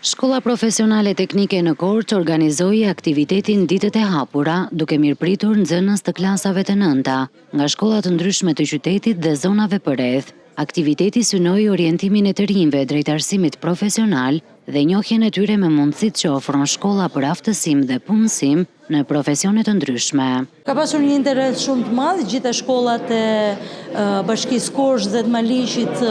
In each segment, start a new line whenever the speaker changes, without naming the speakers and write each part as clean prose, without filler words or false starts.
Shkolla Profesionale Teknike në Korçë organizoi aktivitetin Ditët e Hapura, duke mirëpritur nxënës të klasave të nënta nga shkolla të ndryshme të qytetit dhe zonave përreth. Aktiviteti synoi orientimin e të rinjve drejt arsimit profesional dhe njohjen e tyre me mundësitë që ofron shkolla për aftësim dhe punësim në profesione të ndryshme.
Ka pasur një interes shumë të madh, gjitha shkollat e Bashkisë Korçë dhe të Maliqit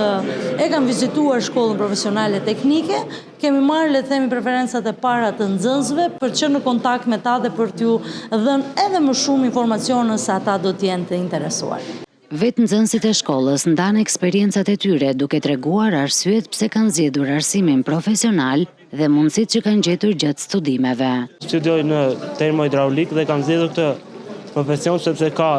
e kanë vizituar shkollën profesionale teknike. Kemi marrë, le të themi, preferencat e para të nxënësve për të qenë në kontakt me ta dhe për t'ju dhënë edhe më shumë informacione se ata do të jenë të interesuar.
Vetë nxënësit e shkollës ndanë eksperiencat e tyre duke treguar arsyet pse kanë zgjedhur arsimin profesional dhe mundësitë që kanë gjetur gjatë studimeve.
Studioj në termohidraulik dhe kam zgjedhur këtë profesion sepse ka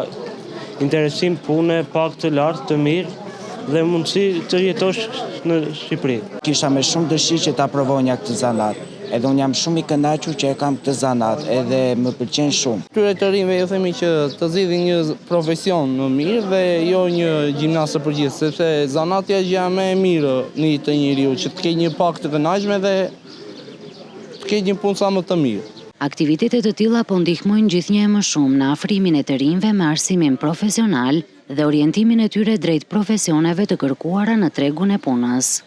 interesim pune pak të lartë, të mirë dhe mundësi të jetosh në Shqipëri.
Kisha me shumë dëshirë që ta provonja këtë zanat. Edhe unë jam shumë i kënaqur që e kam këtë zanat, edhe më pëlqen shumë.
Këtyre të rinjve ju themi që të zgjidhin një profesion më mirë dhe jo një gjimnastë përgjithë, sepse zanatja është gjëja më e mirë në jetë të njeriu, që të ketë një pak të kënaqshme dhe të ketë një punë sa më të mirë.
Aktivitetet të tilla po ndihmojnë gjithnjë më shumë në afrimin e të rinjve me arsimin profesional dhe orientimin e tyre drejt profesioneve të kërkuara në tregun e punës.